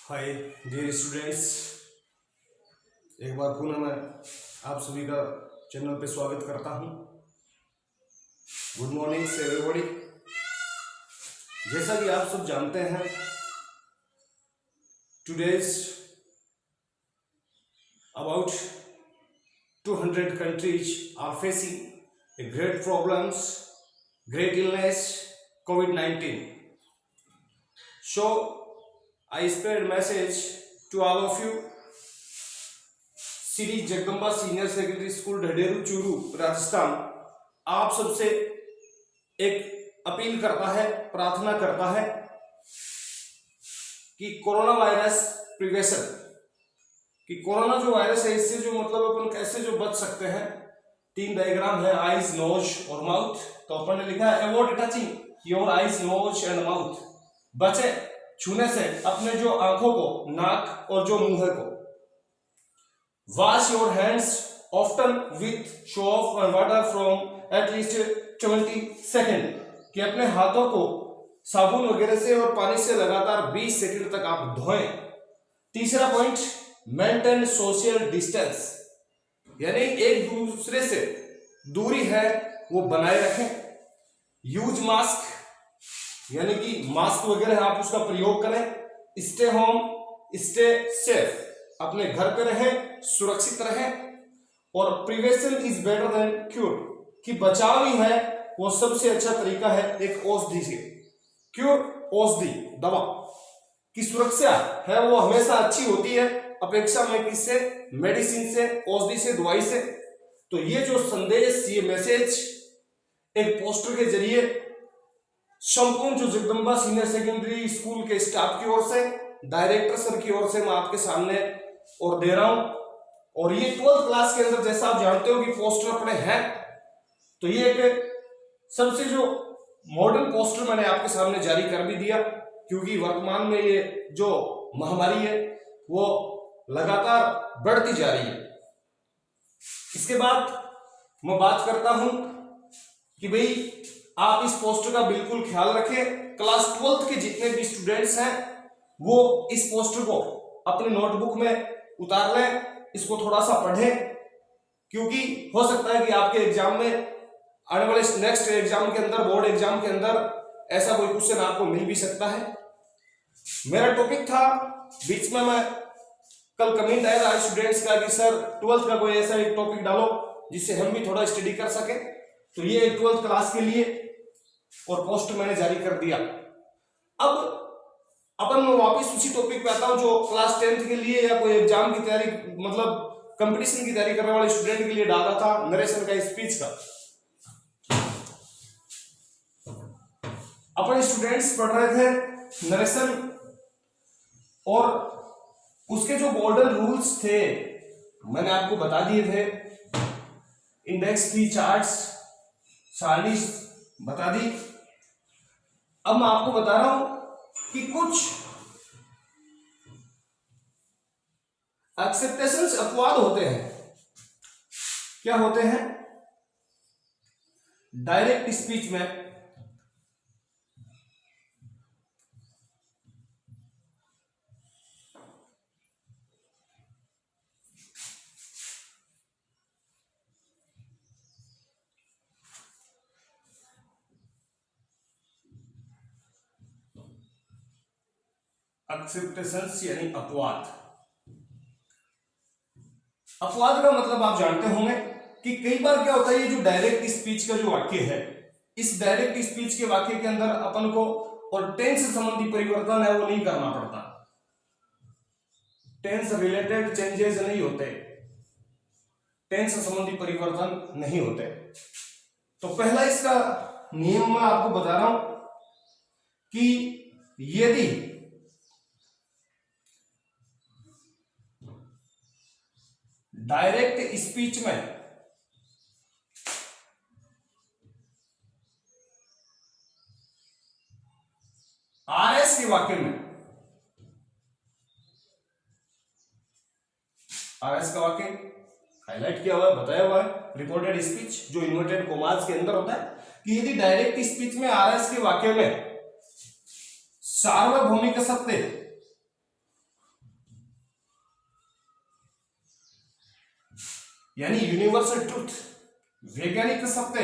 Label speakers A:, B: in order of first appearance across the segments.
A: Hi dear students, एक बार पुनः मैं आप सभी का चैनल पे स्वागत करता हूं। गुड मॉर्निंग से एवरीबॉडी। जैसा कि आप सब जानते हैं, today's about 200 countries are facing a great problems, great illness, COVID-19. So I spread message to all of you. Shri Jagdamba senior secondary school Dhaderu Churu Rajasthan आप सबसे एक अपील करता है, प्रार्थना करता है कि कोरोना वायरस प्रिवेंशन, कि कोरोना जो वायरस है इससे जो मतलब अपन कैसे जो बच सकते हैं। 3 डायग्राम है, आईज, नोज और माउथ। तो अपन ने लिखा है avoid touching your eyes, nose and mouth. बचे छूने से अपने जो आंखों को, नाक और जो मुंह को। Wash your hands often with soap and water from at least 20 second, कि अपने हाथों को साबुन वगैरह से और पानी से लगातार 20 सेकंड तक आप धोएं। तीसरा पॉइंट, मेंटेन सोशल डिस्टेंस, यानी एक दूसरे से दूरी है वो बनाए रखें। यूज मास्क, यानी कि मास्क वगैरह आप उसका प्रयोग करें। स्टे होम, स्टे सेफ, अपने घर पे रहें, सुरक्षित रहें। और prevention is better than cure, कि बचाव ही है वो सबसे अच्छा तरीका है एक औषधि से। क्यूर औषधि, दवा की सुरक्षा है वो हमेशा अच्छी होती है अपेक्षा में किससे, मेडिसिन से, औषधि से, दवाई से। तो ये जो संदेश, ये मैसेज एक पोस्टर के जरिए संपूर्ण जो जगदम्बा सीनियर सेकेंडरी स्कूल के स्टाफ की ओर से, डायरेक्टर सर की ओर से मैं आपके सामने और दे रहा हूं। और ये 12th क्लास के अंदर जैसा आप जानते हो कि पोस्टर अपने हैं, तो ये एक सबसे जो मॉडर्न पोस्टर मैंने आपके सामने जारी कर भी दिया, क्योंकि वर्तमान में ये जो महामारी है वो लगातार बढ़ती जा रही है। इसके बाद मैं बात करता हूं कि भाई आप इस पोस्टर का बिल्कुल ख्याल रखें। क्लास 12th के जितने भी स्टूडेंट्स हैं वो इस पोस्टर को अपने नोटबुक में उतार लें, इसको थोड़ा सा पढ़ें, क्योंकि हो सकता है कि आपके एग्जाम में, आने वाले नेक्स्ट एग्जाम के अंदर, बोर्ड एग्जाम के अंदर ऐसा कोई क्वेश्चन आपको मिल भी सकता है। मेरा टॉपिक था, बीच में मैं कल कमेंट आया था स्टूडेंट्स का कि सर 12th का कोई ऐसा एक टॉपिक डालो जिससे हम भी थोड़ा स्टडी कर सके। तो ये 12th क्लास के लिए और पोस्ट मैंने जारी कर दिया। अब अपन मैं वापस उसी टॉपिक पे आता हूं जो क्लास 10th के लिए या कोई एग्जाम की तैयारी, मतलब कंपटीशन की तैयारी करने वाले स्टूडेंट के लिए डाला था, नरेशन का, स्पीच का। अपन स्टूडेंट्स पढ़ रहे थे नरेशन, और उसके जो गोल्डन रूल्स थे मैंने आपको बता दिए थे। इंडेक्स की, चार्ट्स, सारणी बता दी। अब मैं आपको बता रहा हूं कि कुछ एक्सेप्टेशंस अपवाद होते हैं। क्या होते हैं? डायरेक्ट स्पीच में एक्सेप्टेशंस यानी अपवाद। अपवाद का मतलब आप जानते होंगे कि कई बार क्या होता है, ये जो डायरेक्ट स्पीच का जो वाक्य है, इस डायरेक्ट स्पीच के वाक्य के अंदर अपन को और टेंस संबंधी परिवर्तन है वो नहीं करना पड़ता। टेंस रिलेटेड चेंजेस नहीं होते, टेंस संबंधी परिवर्तन नहीं होते। तो पहला इसका नियम मैं आपको बता रहा हूं कि यदि डायरेक्ट स्पीच में आरएस के वाक्य में, आरएस का वाक्य हाईलाइट किया हुआ है, बताया हुआ है, रिपोर्टेड स्पीच जो इन्वर्टेड कोमास के अंदर होता है, कि यदि डायरेक्ट स्पीच में आरएस के वाक्य में सार्वभौमिक सत्य यानी यूनिवर्सल ट्रुथ, वैज्ञानिक सत्य,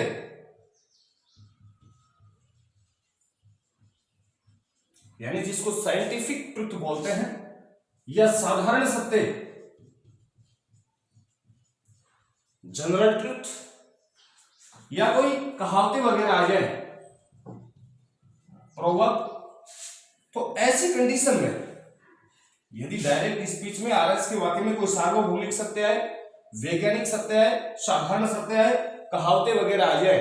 A: यानी जिसको साइंटिफिक ट्रुथ बोलते हैं, या साधारण सत्य, जनरल ट्रुथ, या कोई कहावतें वगैरह आ जाए, प्रोवर्ब, तो ऐसी कंडीशन में यदि डायरेक्ट स्पीच में आरएस के वाक्य में कोई सार्वभौमिक सत्य है, वैज्ञानिक सत्य है, साधारण सत्य है, कहावतें वगैरह आ जाए,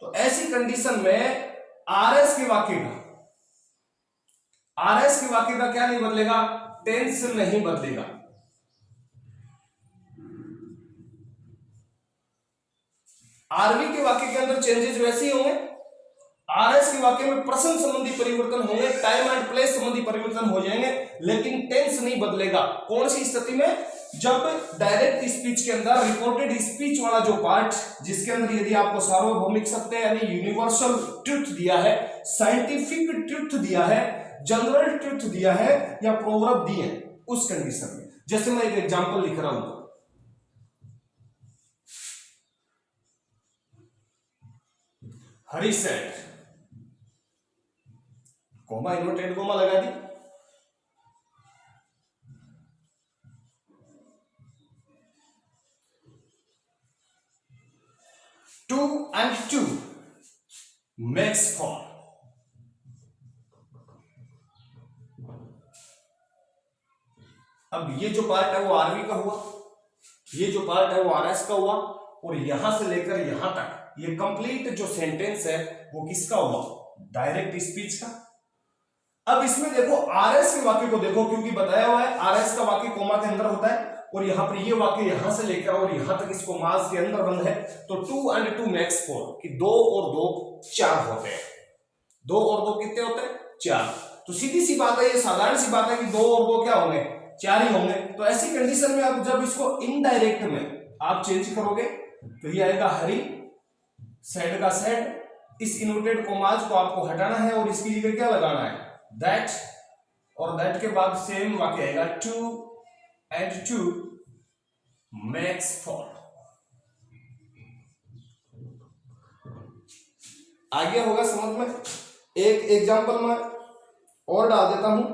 A: तो ऐसी कंडीशन में आरएस के वाक्य का क्या नहीं बदलेगा, टेंस नहीं बदलेगा। आरवी के वाक्य के अंदर चेंजेस वैसे ही होंगे, आरएस के वाक्य में प्रश्न संबंधी परिवर्तन होंगे, टाइम एंड प्लेस संबंधी परिवर्तन हो जाएंगे, लेकिन टेंस नहीं बदलेगा। कौन सी स्थिति में? जब डायरेक्ट स्पीच के अंदर रिपोर्टेड स्पीच वाला जो पार्ट, जिसके अंदर यदि आपको सार्वभौमिक सत्य यानी यूनिवर्सल ट्रुथ दिया है, साइंटिफिक ट्रुथ दिया है, जनरल ट्रुथ दिया है, या प्रोवर्ब दिए, उस कंडीशन में। जैसे मैं एक एग्जांपल लिख रहा हूं, Hari said, comma, inverted comma लगा दी, two and two makes four. अब ये जो पार्ट है वो आरवी का हुआ, ये जो पार्ट है वो आरएस का हुआ, और यहां से लेकर यहां तक ये कंप्लीट जो सेंटेंस है वो किसका हुआ? डायरेक्ट स्पीच का। अब इसमें देखो आरएस के वाक्य को देखो, क्योंकि बताया हुआ है आरएस का वाक्य कोमा के अंदर होता है, और यहां पर ये वाक्य यहां से लेकर और यहां तक इसको मास के अंदर बंद है, तो 2 and 2 makes 4 कि 2 और 2 4 होते हैं। 2 और 2 कितने होते हैं? 4। तो सीधी सी बात है, ये साधारण सी बात है कि 2 और 2 क्या होंगे? 4 ही होंगे। तो ऐसी कंडीशन में अब जब इसको इनडायरेक्ट में आप चेंज करोगे तो ये आएगा हरी, सेड का सेड, इस इन्वर्टेड कोमाज को आपको हटाना है और इसकी जगह क्या लगाना है? दैट, और दैट के बाद सेम वाक्य आएगा 2 and 2 makes 4। आगे होगा समझ में। एक एग्जांपल में और डाल देता हूं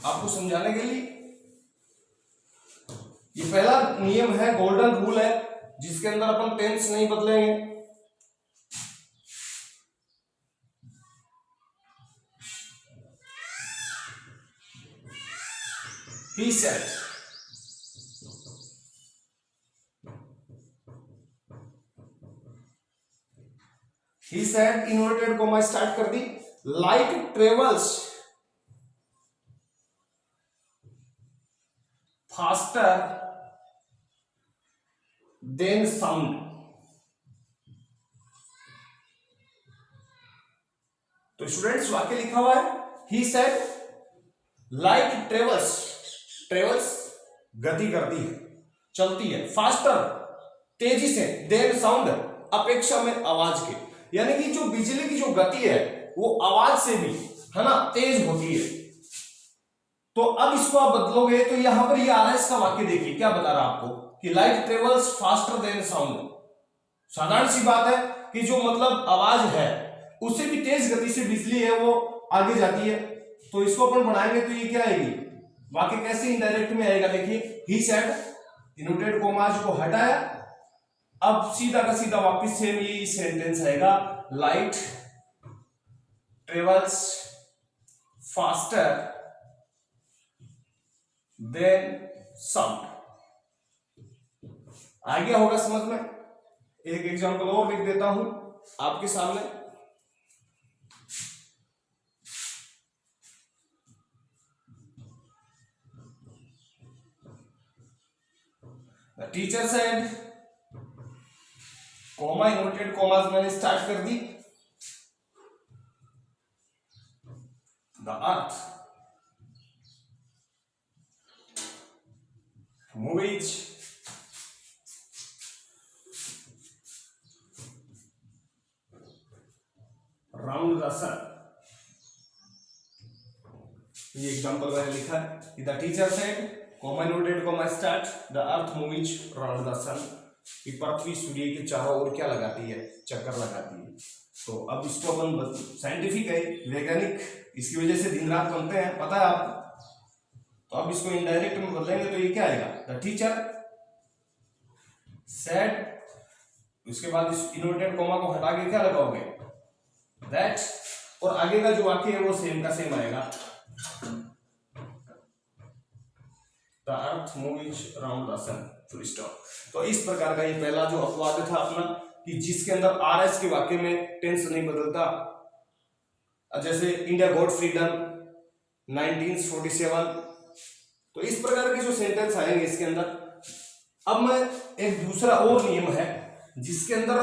A: आपको समझाने के लिए। ये पहला नियम है, गोल्डन रूल है, जिसके अंदर अपन टेंस नहीं बदलेंगे। He said, he said, inverted comma start कर दी, light travels faster than sound. तो स्टूडेंट्स वाक्य लिखा हुआ है, he said, light travels, travels गति करती है, चलती है, फास्टर तेजी से, देन साउंड अपेक्षा में आवाज के, यानी कि जो बिजली की जो गति है वो आवाज से भी है ना तेज होती है। तो अब इसको आप बदलोगे तो यहां पर ये आरएस का वाक्य देखिए क्या बता रहा आपको कि light travels faster than sound. साधारण सी बात है कि जो मतलब आवाज है उससे भी तेज गति से बिजली है वो आगे जाती है। तो इसको अपन बनाएंगे तो ये क्या आएगी? वाक्य कैसे इनडायरेक्ट में आएगा? देखिए, ही सेड, इन्वर्टेड कोमाज को हटाया, अब सीधा का सीधा वापस सेम ये सेंटेंस आएगा, light travels faster than sound. आ गया होगा समझ में। एक एग्जांपल और लिख देता हूं आपके सामने। The teacher said, comma, inverted commas मैंने स्टार्ट कर दी, the earth moves round the sun। ये एग्जांपल मैंने लिखा है। The teacher said, comma inverted comma start, the earth moves around the sun, कि पृथ्वी सूर्य के चारों ओर क्या लगाती है, चक्कर लगाती है। तो अब इसको अपन साइंटिफिक है, वैज्ञानिक, इसकी वजह से दिन रात बनते हैं, पता है आपको। तो अब इसको इनडायरेक्ट में बदलेंगे तो ये क्या आएगा, द टीचर सेड, उसके बाद इस इन्वर्टेड कॉमा को हटा के क्या लगाओगे, दैट, और आगे का जो वाक्य है वो सेम का सेम आएगा, the earth moves around the sun, full stop. तो इस प्रकार का ये पहला जो अपवाद था अपना, कि जिसके अंदर आरएस के वाक्य में टेंस नहीं बदलता, जैसे इंडिया गॉट फ्रीडम 1947। तो इस प्रकार के जो सेंटेंस आएंगे इसके अंदर। अब मैं एक दूसरा और नियम है जिसके अंदर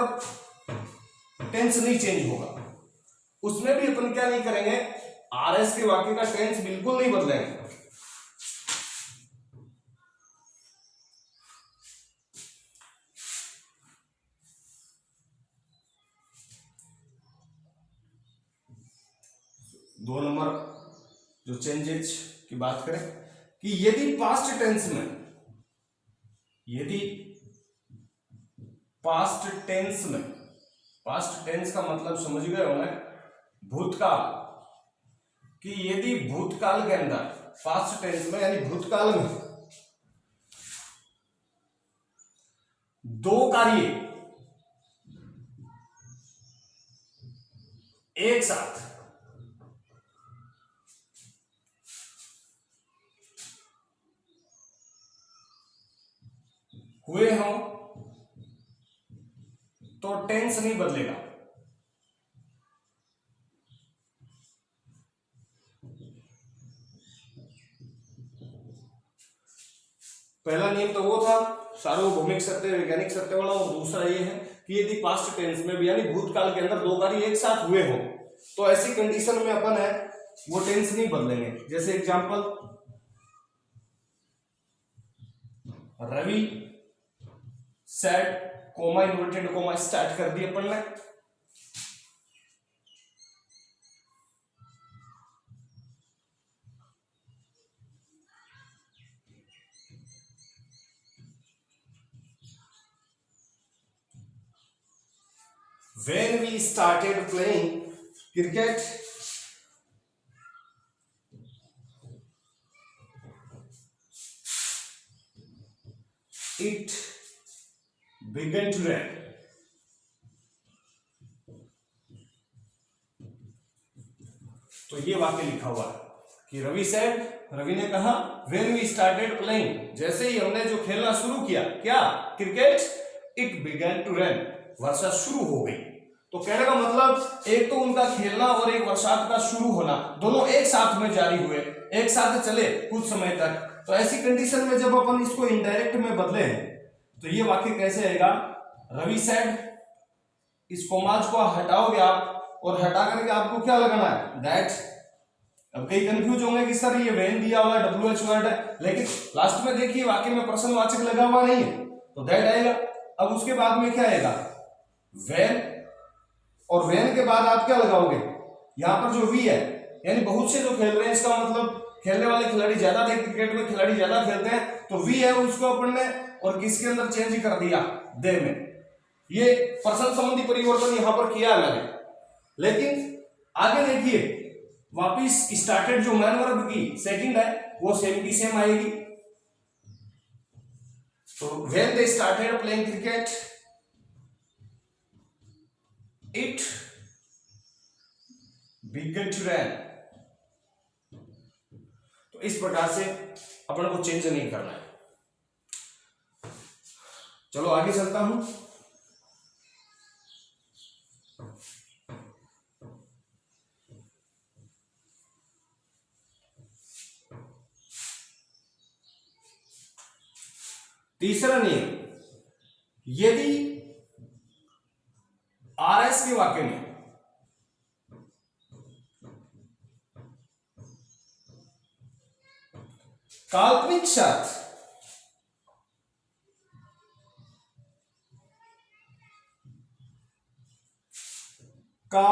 A: टेंस नहीं चेंज होगा, उसमें भी अपन क्या नहीं करेंगे, आरएस के वाक्य का टेंस बिल्कुल नहीं बदलेंगे। दो नंबर जो चेंजेज की बात करें, कि यदि पास्ट टेंस में, यदि पास्ट टेंस में, पास्ट टेंस का मतलब समझ गए होंगे, भूतकाल, कि यदि भूतकाल के अंदर, पास्ट टेंस में यानी भूतकाल में दो कार्य एक साथ हुए हों तो टेंस नहीं बदलेगा। पहला नियम तो वो था सार्वभौमिक सत्य, वैज्ञानिक सत्य वाला, और दूसरा ये है कि यदि पास्ट टेंस में भी यानी भूतकाल के अंदर दो कार्य एक साथ हुए हों तो ऐसी कंडीशन में अपन है वो टेंस नहीं बदलेंगे। जैसे example, Ravi said, comma inverted comma start कर दिया अपन ने, when we started playing cricket, it began to rain। तो ये वाक्य लिखा हुआ है कि रवि सेड, रवि ने कहा, when we started playing, जैसे ही हमने जो खेलना शुरू किया, क्या, cricket, it began to rain, वर्षा शुरू हो गई। तो कहने का मतलब एक तो उनका खेलना और एक बरसात का शुरू होना दोनों एक साथ में जारी हुए, एक साथ चले कुछ समय तक। तो ऐसी कंडीशन में जब अपन इसको इनडायरेक्ट में बदले तो ये वाक्य कैसे आएगा, रवि सेड, इस कोमाज को हटाओगे आप और हटा करके आपको क्या लगाना है, दैट। अब कई कंफ्यूज होंगे कि सर ये वेन दिया हुआ है, WH वर्ड है, लेकिन लास्ट में देखिए वाक्य में प्रश्नवाचक लगा हुआ नहीं है तो दैट आएगा। अब उसके बाद में क्या आएगा, वेन, और वेन के बाद आप क्या लगाओगे, यहां पर जो वी है, यानी बहुत से जो खेल रहे हैं, इसका मतलब खेलने वाले खिलाड़ी ज्यादा थे, क्रिकेट में खिलाड़ी ज्यादा खेलते हैं, तो वी है उसको अपन ने और किसके अंदर चेंज कर दिया, दे में। ये पर्सन संबंधी परिवर्तन यहां पर किया है मैंने। लेकिन आगे देखिए वापिस स्टार्टेड जो मैन वर्ब की सेकंड है वो सेम की सेम आएगी। तो when they started playing cricket it began to rain. तो इस प्रकार से अपन को चेंज नहीं करना है। चलो आगे चलता हूं। तीसरा नियम, यदि आरएस के वाक्य में काल्पनिक शब्द का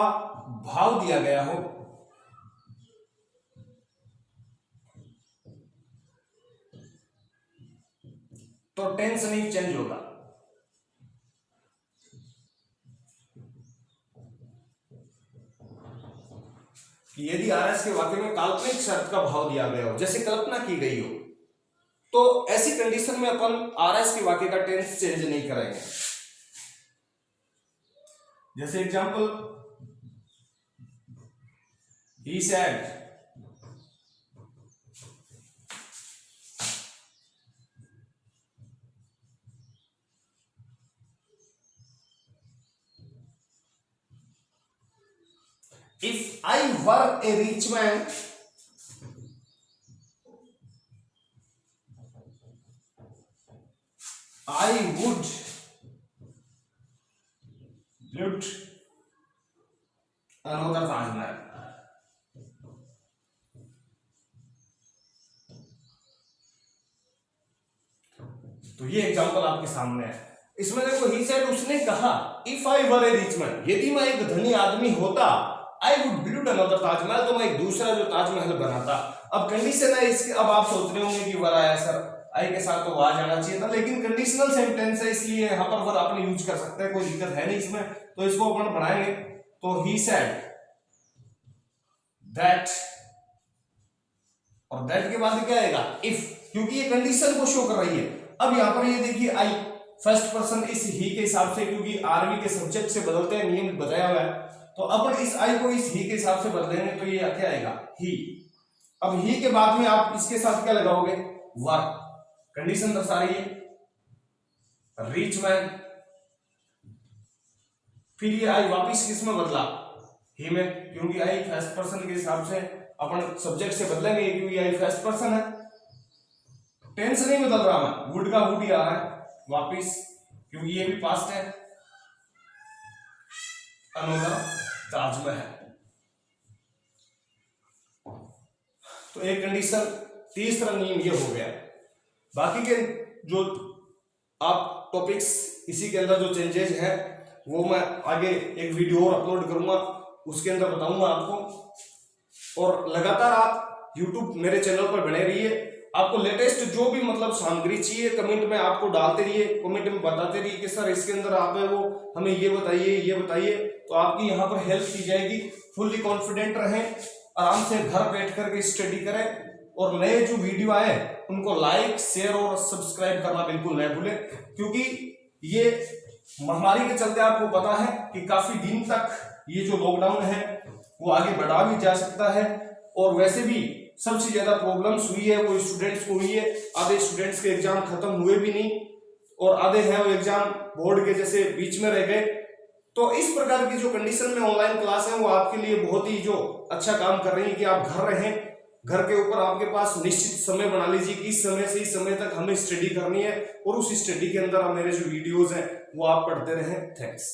A: भाव दिया गया हो तो टेंस नहीं चेंज होगा। कि यदि आरएस के वाक्य में काल्पनिक शर्त का भाव दिया गया हो, जैसे कल्पना की गई हो, तो ऐसी कंडीशन में अपन आरएस के वाक्य का टेंस चेंज नहीं करेंगे। जैसे example, he said, if I were a rich man, I would build another Taj Mahal. तो ये एग्जांपल आपके सामने है। इसमें देखो, ही सेड, उसने कहा, if I were A rich man, यदि मैं एक धनी आदमी होता, I would build another Taj Mahal, तो मैं एक दूसरा जो ताजमहल बनाता। अब कंडीशन है इसके, अब आप सोच रहे होंगे कि वर आया सर, आई के साथ तो आ जाना चाहिए था, लेकिन कंडीशनल सेंटेंस है इसलिए यहाँ पर वर आपने यूज कर सकते हैं, कोई दिक्कत है नहीं इसमें। तो इसको अपन बढ़ाएंगे, तो ही सेड दैट, और दैट के बाद क्या आएगा, इफ, क्योंकि ये कंडीशन को शो कर रही है। अब यहाँ पर ये देखिए, आई फर्स्ट पर्सन इस ही के हिसाब से, क्योंकि आरवी के सब्जेक्ट से बदलते हैं, नियम बताया हुआ है, तो अपन इस आई को इस ही के हिसाब से बदलेंगे, तो ये क्या आएगा, ही। अब ही के बाद में आप इसके साथ क्या लगाओगे, वर, कंडीशन दर्शा रही है, रिच मैन, फिर ये आई वापिस किस में बदला, ही में, क्योंकि आई फर्स्ट पर्सन के हिसाब से अपन सब्जेक्ट से बदलेंगे, क्योंकि आई फर्स्ट पर्सन है। टेंस नहीं बदल रहा मैं, वुड का वुड ही आ रहा है वापिस, क्योंकि ये भी पास्ट है, अनदर ताजमहल। तो एक कंडीशन, तीसरा नियम ये हो गया। बाकी के जो आप टॉपिक्स इसी के अंदर जो चेंजेस है वो मैं आगे एक वीडियो और अपलोड करूंगा, उसके अंदर बताऊंगा आपको। और लगातार आप YouTube मेरे चैनल पर बने रहिए, आपको लेटेस्ट जो भी मतलब सामग्री चाहिए कमेंट में आपको डालते रहिए, कमेंट में बताते रहिए कि सर इसके अंदर आप है वो हमें ये बताइए, तो आपकी यहाँ पर हेल्प की जाएगी। फुल्ली कॉन्फिडेंट रहें, आराम से घर बैठ करके स्टडी करें, और नए जो वीडियो आए उनको लाइक, शेयर और सब्सक्राइब करना बिल्कुल न भूलें, क्योंकि ये महामारी के चलते आपको पता है कि काफी दिन तक ये जो लॉकडाउन है वो आगे बढ़ा भी जा सकता है, और वैसे भी सबसे ज्यादा प्रॉब्लम्स हुई है वो स्टूडेंट्स को हुई है। आधे स्टूडेंट्स के एग्जाम खत्म हुए भी नहीं, और आधे हैं वो एग्जाम बोर्ड के जैसे बीच में रह गए। तो इस प्रकार की जो कंडीशन में ऑनलाइन क्लास है वो आपके लिए बहुत ही जो अच्छा काम कर रही है कि आप घर रहें, घर के ऊपर आपके पास निश्चित समय बना लीजिए कि इस समय से इस समय तक हमें स्टडी करनी है, और उस स्टडी के अंदर मेरे जो वीडियोज हैं वो आप पढ़ते रहें। थैंक्स।